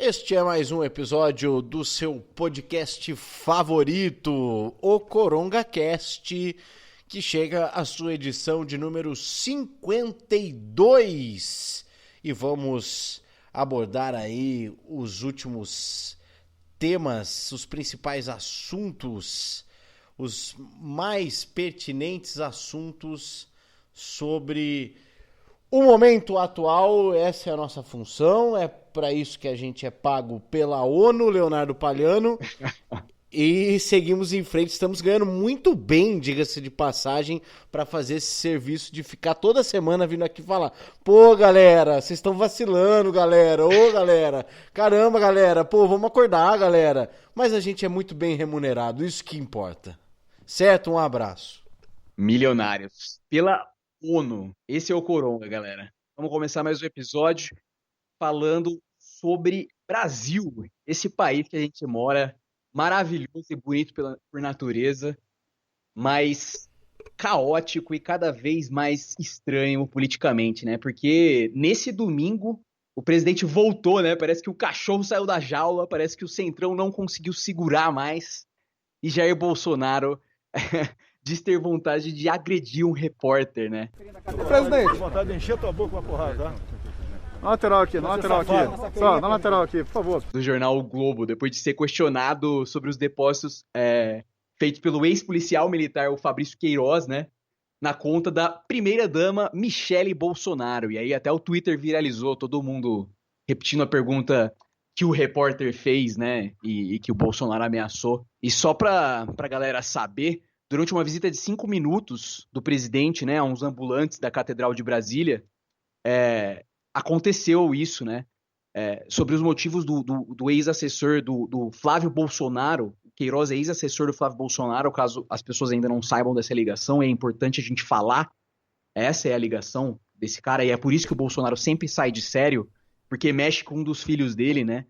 Este é mais um episódio do seu podcast favorito, o CorongaCast, que chega à sua edição de número 52. E vamos abordar aí os últimos temas, os principais assuntos, os mais pertinentes assuntos sobre o momento atual. Essa é a nossa função, é para isso que a gente é pago pela ONU, Leonardo Paliano, e seguimos em frente. Estamos ganhando muito bem, diga-se de passagem, para fazer esse serviço de ficar toda semana vindo aqui falar: pô, galera, vocês estão vacilando, galera, ô, galera, caramba, galera, pô, vamos acordar, galera. Mas a gente é muito bem remunerado, isso que importa. Certo? Um abraço. Milionários pela ONU. Esse é o Coronga, galera. Vamos começar mais um episódio falando sobre Brasil, esse país que a gente mora, maravilhoso e bonito por natureza, mas caótico e cada vez mais estranho politicamente, né? Porque nesse domingo o presidente voltou, né? Parece que o cachorro saiu da jaula, parece que o Centrão não conseguiu segurar mais e Jair Bolsonaro diz ter vontade de agredir um repórter, né? Presidente, vontade de encher tua boca com uma porrada, tá? na lateral aqui, Só, na lateral aqui, por favor. Do jornal O Globo, depois de ser questionado sobre os depósitos feitos pelo ex-policial militar, o Fabrício Queiroz, né? Na conta da primeira-dama Michele Bolsonaro. E aí até o Twitter viralizou, todo mundo repetindo a pergunta que o repórter fez, né? E que o Bolsonaro ameaçou. E só pra galera saber, durante uma visita de 5 minutos do presidente, né, a uns ambulantes da Catedral de Brasília, aconteceu isso, né? Sobre os motivos do ex-assessor do Flávio Bolsonaro. O Queiroz é ex-assessor do Flávio Bolsonaro, caso as pessoas ainda não saibam dessa ligação, é importante a gente falar. Essa é a ligação desse cara, e é por isso que o Bolsonaro sempre sai de sério, porque mexe com um dos filhos dele, né?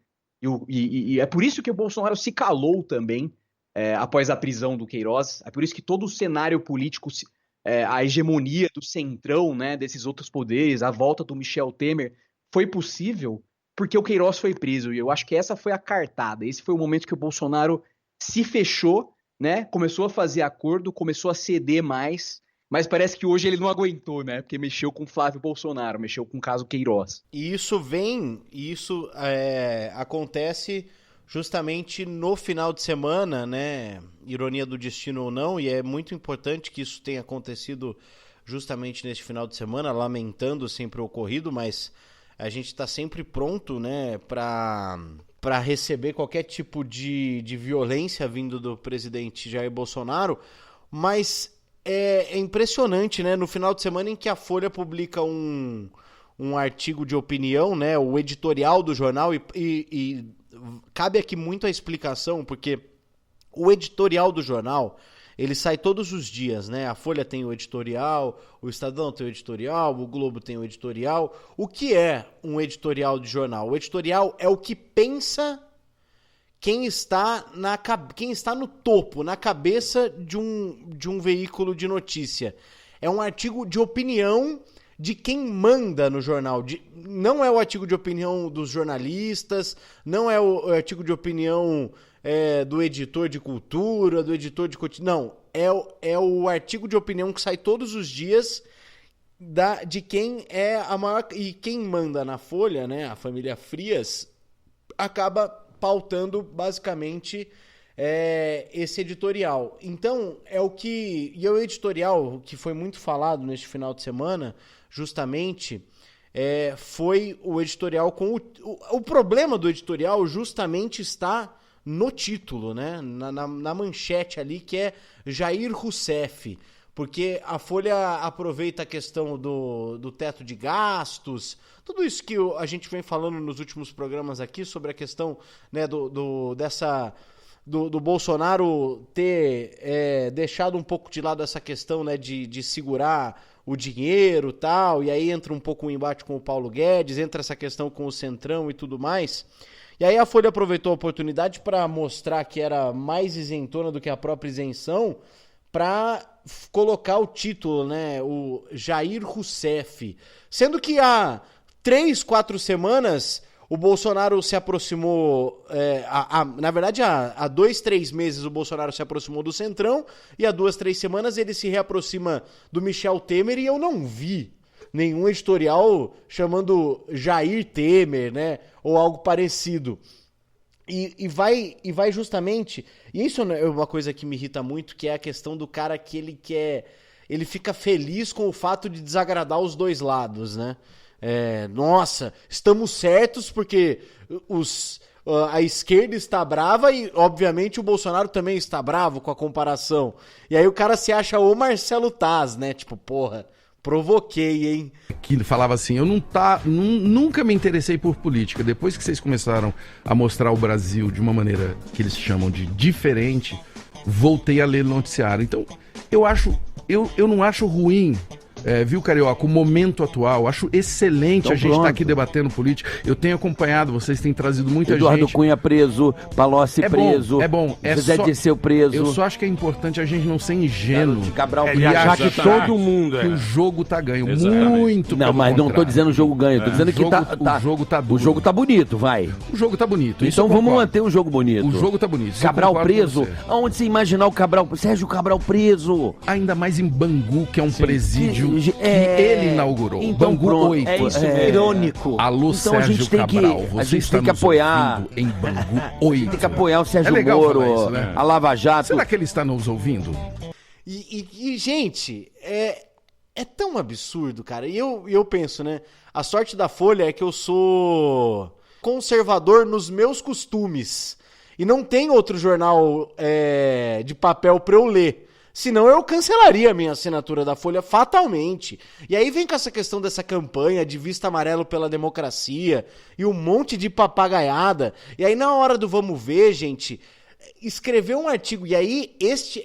E é por isso que o Bolsonaro se calou também, após a prisão do Queiroz. É por isso que todo o cenário político, a hegemonia do centrão, né, desses outros poderes, a volta do Michel Temer, foi possível porque o Queiroz foi preso. E eu acho que essa foi a cartada. Esse foi o momento que o Bolsonaro se fechou, né, começou a fazer acordo, começou a ceder mais, mas parece que hoje ele não aguentou, né, porque mexeu com Flávio Bolsonaro, mexeu com o caso Queiroz. E isso acontece justamente no final de semana, né? Ironia do destino ou não, e é muito importante que isso tenha acontecido justamente neste final de semana, lamentando sempre o ocorrido, mas a gente está sempre pronto, né, para receber qualquer tipo de violência vindo do presidente Jair Bolsonaro. Mas é impressionante, né? No final de semana em que a Folha publica um artigo de opinião, né, o editorial do jornal, e cabe aqui muito a explicação, porque o editorial do jornal, ele sai todos os dias, né? A Folha tem o editorial, o Estadão tem o editorial, o Globo tem o editorial. O que é um editorial de jornal? O editorial é o que pensa quem está no topo, na cabeça de um veículo de notícia. É um artigo de opinião de quem manda no jornal. Não é o artigo de opinião dos jornalistas, não é o artigo de opinião do editor de cultura, do editor de... Não, é o artigo de opinião que sai todos os dias de quem é a maior... E quem manda na Folha, né, a família Frias, acaba pautando basicamente esse editorial. Então, é o editorial que foi muito falado neste final de semana, justamente, foi o editorial com o problema do editorial justamente está no título, né? Na manchete ali, que é Jair Rousseff, porque a Folha aproveita a questão do teto de gastos, tudo isso que a gente vem falando nos últimos programas aqui sobre a questão, né, do Bolsonaro ter deixado um pouco de lado essa questão, né, de segurar o dinheiro e tal, e aí entra um pouco o embate com o Paulo Guedes, entra essa questão com o Centrão e tudo mais. E aí a Folha aproveitou a oportunidade para mostrar que era mais isentona do que a própria isenção, para colocar o título, né, o Jair Rousseff. Sendo que há 3, 4 semanas o Bolsonaro se aproximou, na verdade, há 2, 3 meses o Bolsonaro se aproximou do Centrão, e há 2, 3 semanas ele se reaproxima do Michel Temer, e eu não vi nenhum editorial chamando Jair Temer, né, ou algo parecido. E vai justamente... E isso é uma coisa que me irrita muito, que é a questão do cara que ele fica feliz com o fato de desagradar os dois lados, né? Nossa, estamos certos porque a esquerda está brava e, obviamente, o Bolsonaro também está bravo com a comparação. E aí o cara se acha o Marcelo Taz, né? Tipo, porra, provoquei, hein? Que falava assim, eu nunca me interessei por política. Depois que vocês começaram a mostrar o Brasil de uma maneira que eles chamam de diferente, voltei a ler o noticiário. Então, eu não acho ruim, viu, Carioca, o momento atual. Acho excelente então, a gente estar aqui debatendo política. Eu tenho acompanhado, vocês têm trazido muita Eduardo gente. Cunha preso, Palocci preso. É bom. José Dirceu preso. Eu só acho que é importante a gente não ser ingênuo. Cabral e achar que todo mundo que o jogo tá ganho. Exatamente. Muito Não, mas não tô dizendo o jogo ganho. Tô dizendo que o jogo tá duro. O jogo tá bonito, vai. O jogo tá bonito. Então vamos manter o jogo bonito. O jogo tá bonito. Cabral preso. Aonde você imaginar o Cabral? Sérgio Cabral preso. Ainda mais em Bangu, que é um presídio que ele inaugurou. Então, Bangu pronto, 8. é isso mesmo. Irônico. Alô, então, Sérgio Cabral. A gente tem que apoiar. Em Bangu 8. Tem que apoiar o Sérgio Moro, isso, né? A Lava Jato. Será que ele está nos ouvindo? E gente, é tão absurdo, cara. E eu penso, né? A sorte da Folha é que eu sou conservador nos meus costumes. E não tem outro jornal de papel pra eu ler. Senão eu cancelaria a minha assinatura da Folha fatalmente. E aí vem com essa questão dessa campanha de Vista Amarelo pela Democracia e um monte de papagaiada. E aí na hora do vamos ver, gente, escrever um artigo. E aí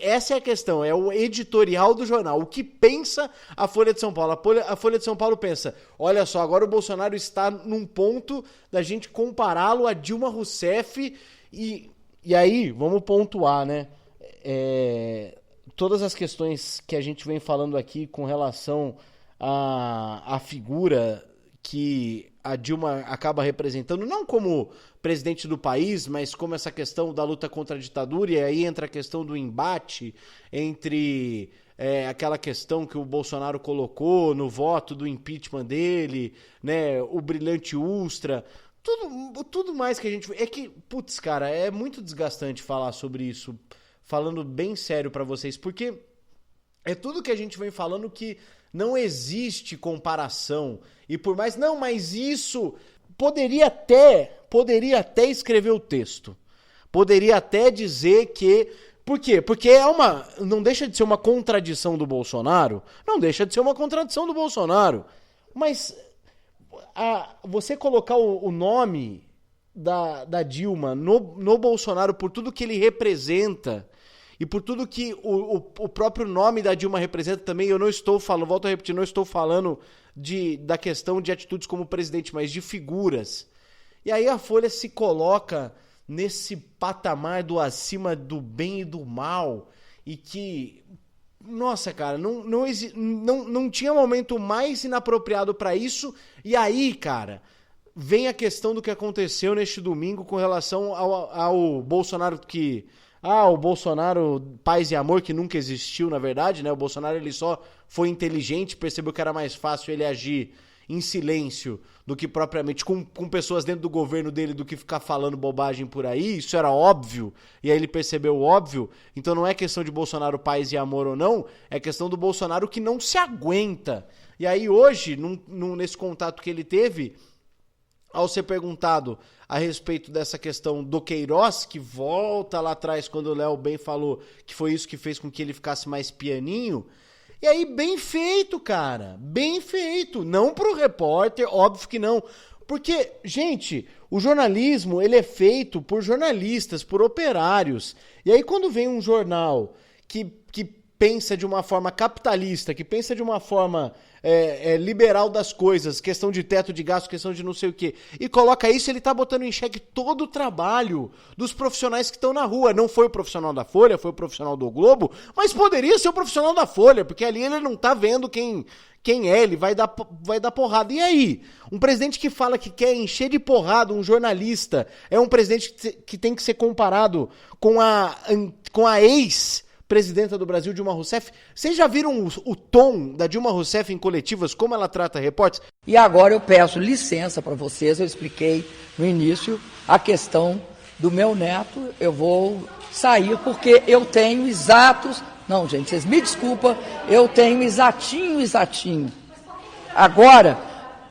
essa é a questão, é o editorial do jornal. O que pensa a Folha de São Paulo? A Folha de São Paulo pensa, olha só, agora o Bolsonaro está num ponto da gente compará-lo a Dilma Rousseff. E aí, vamos pontuar, né? Todas as questões que a gente vem falando aqui com relação à figura que a Dilma acaba representando, não como presidente do país, mas como essa questão da luta contra a ditadura, e aí entra a questão do embate entre aquela questão que o Bolsonaro colocou no voto do impeachment dele, né, o brilhante Ustra, tudo mais que a gente... É que, putz, cara, é muito desgastante falar sobre isso, falando bem sério pra vocês, porque é tudo que a gente vem falando que não existe comparação. E por mais... Não, mas isso... Poderia até escrever o texto. Poderia até dizer que... Por quê? Porque não deixa de ser uma contradição do Bolsonaro. Não deixa de ser uma contradição do Bolsonaro. Mas você colocar o nome da Dilma no Bolsonaro por tudo que ele representa e por tudo que o próprio nome da Dilma representa também, eu não estou falando, volto a repetir, não estou falando da questão de atitudes como presidente, mas de figuras. E aí a Folha se coloca nesse patamar do acima do bem e do mal, e que, nossa, cara, não tinha momento mais inapropriado para isso. E aí, cara, vem a questão do que aconteceu neste domingo com relação ao Bolsonaro que... o Bolsonaro paz e amor, que nunca existiu, na verdade, né? O Bolsonaro, ele só foi inteligente, percebeu que era mais fácil ele agir em silêncio do que propriamente com pessoas dentro do governo dele, do que ficar falando bobagem por aí. Isso era óbvio, e aí ele percebeu o óbvio. Então não é questão de Bolsonaro paz e amor ou não, é questão do Bolsonaro que não se aguenta. E aí hoje, nesse contato que ele teve, ao ser perguntado a respeito dessa questão do Queiroz, que volta lá atrás quando o Léo bem falou que foi isso que fez com que ele ficasse mais pianinho. E aí, bem feito, cara. Bem feito. Não pro repórter, óbvio que não. Porque, gente, o jornalismo, ele é feito por jornalistas, por operários. E aí, quando vem um jornal que pensa de uma forma capitalista, que pensa de uma forma liberal das coisas, questão de teto de gasto, questão de não sei o quê, e coloca isso, ele tá botando em xeque todo o trabalho dos profissionais que estão na rua. Não foi o profissional da Folha, foi o profissional do Globo, mas poderia ser o profissional da Folha, porque ali ele não tá vendo quem é, ele vai dar porrada. E aí? Um presidente que fala que quer encher de porrada um jornalista é um presidente que tem que ser comparado com a ex-presidenta do Brasil, Dilma Rousseff. Vocês já viram o tom da Dilma Rousseff em coletivas, como ela trata repórteres? E agora eu peço licença para vocês, eu expliquei no início a questão do meu neto, eu vou sair porque eu tenho exatos... Não, gente, vocês me desculpam, eu tenho exatinho. Agora,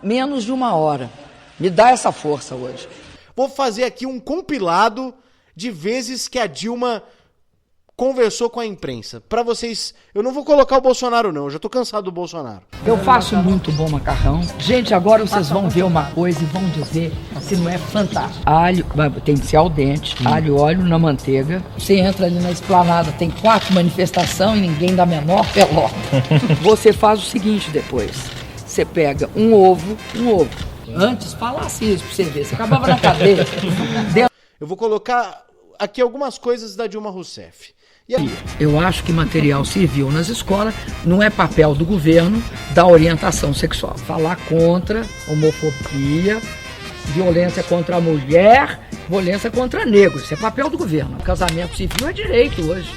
menos de 1 hora. Me dá essa força hoje. Vou fazer aqui um compilado de vezes que a Dilma conversou com a imprensa. Pra vocês, eu não vou colocar o Bolsonaro não, eu já tô cansado do Bolsonaro. Eu faço muito bom macarrão. Gente, agora vocês vão ver uma coisa e vão dizer se não é fantástico. Alho, tem que ser al dente, alho, óleo na manteiga. Você entra ali na esplanada, tem 4 manifestações e ninguém dá a menor pelota. Você faz o seguinte depois, você pega um ovo. Antes falasse isso pra você ver, você acabava na cadeia. Eu vou colocar aqui algumas coisas da Dilma Rousseff. Eu acho que material civil nas escolas não é papel do governo dar orientação sexual. Falar contra homofobia, violência contra a mulher, violência contra negros. Isso é papel do governo. Casamento civil é direito hoje.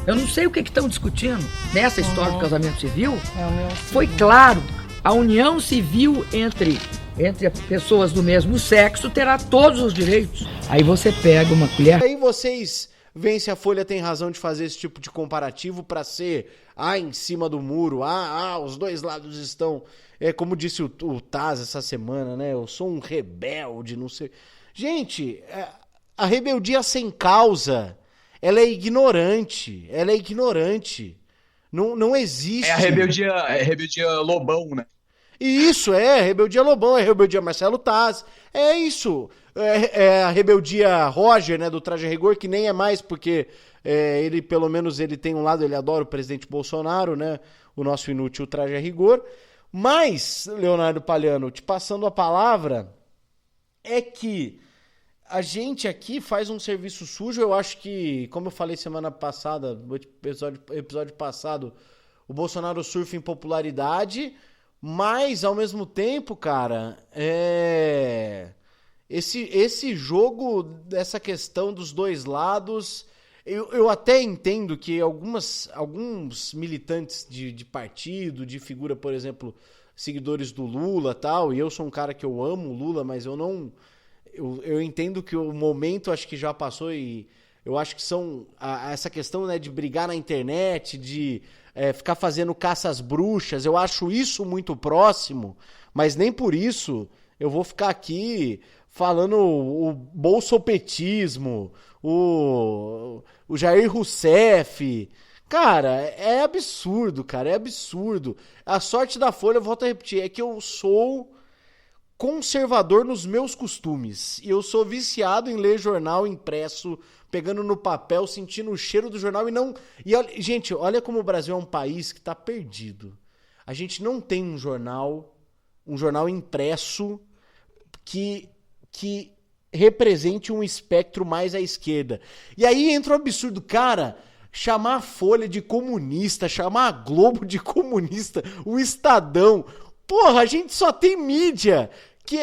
Eu não sei o que estão discutindo nessa história do casamento civil. Foi claro, a união civil entre pessoas do mesmo sexo terá todos os direitos. Aí você pega uma colher... Aí vocês veem se a Folha tem razão de fazer esse tipo de comparativo para ser, em cima do muro, os dois lados estão... como disse o Taz essa semana, né? Eu sou um rebelde, não sei... Gente, a rebeldia sem causa, ela é ignorante. Não existe. É a rebeldia Lobão, né? E isso rebeldia Lobão, é rebeldia Marcelo Taz, é isso. É a rebeldia Roger, né, do Traje a Rigor, que nem é mais, porque ele, pelo menos, ele tem um lado, ele adora o presidente Bolsonaro, né, o nosso inútil Traje a Rigor. Mas, Leonardo Palhano, te passando a palavra, é que a gente aqui faz um serviço sujo. Eu acho que, como eu falei semana passada, no episódio passado, o Bolsonaro surfa em popularidade, mas, ao mesmo tempo, cara, esse jogo, essa questão dos dois lados, eu até entendo que alguns militantes de partido, de figura, por exemplo, seguidores do Lula e tal, e eu sou um cara que eu amo o Lula, mas eu não... Eu entendo que o momento acho que já passou e eu acho que essa questão, né, de brigar na internet, de ficar fazendo caça às bruxas, eu acho isso muito próximo, mas nem por isso eu vou ficar aqui falando o bolsopetismo, o Jair Rousseff. Cara, é absurdo, cara, é absurdo. A sorte da Folha, eu volto a repetir, é que eu sou conservador nos meus costumes. E eu sou viciado em ler jornal impresso, pegando no papel, sentindo o cheiro do jornal e não... Gente, olha como o Brasil é um país que tá perdido. A gente não tem um jornal impresso que represente um espectro mais à esquerda. E aí entra o absurdo, cara, chamar a Folha de comunista, chamar a Globo de comunista, o Estadão. Porra, a gente só tem mídia que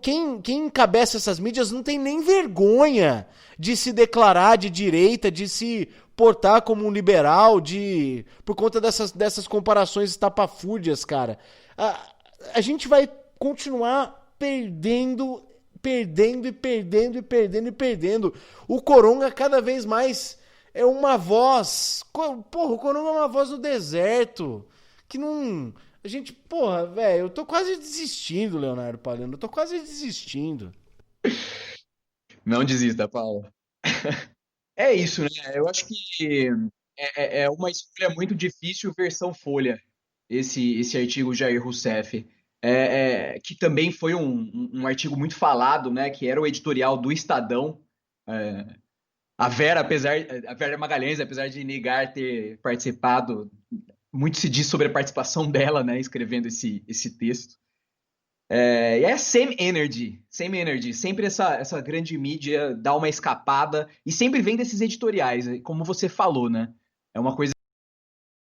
quem encabeça essas mídias não tem nem vergonha de se declarar de direita, de se portar como um liberal, por conta dessas comparações estapafúrdias, cara. A gente vai continuar perdendo. O Coronga cada vez mais é uma voz... Porra, o Coronga é uma voz do deserto, que não... A gente, porra, velho, eu tô quase desistindo, Leonardo Palhano, eu tô quase desistindo. Não desista, Paulo. É isso, né? Eu acho que é uma escolha muito difícil versão Folha, esse artigo Jair Rousseff. Que também foi um artigo muito falado, né? Que era o editorial do Estadão A Vera Magalhães, apesar de negar ter participado, muito se diz sobre a participação dela, né, escrevendo esse texto. E é same energy. Sempre essa grande mídia dá uma escapada e sempre vem desses editoriais, como você falou, né? É uma coisa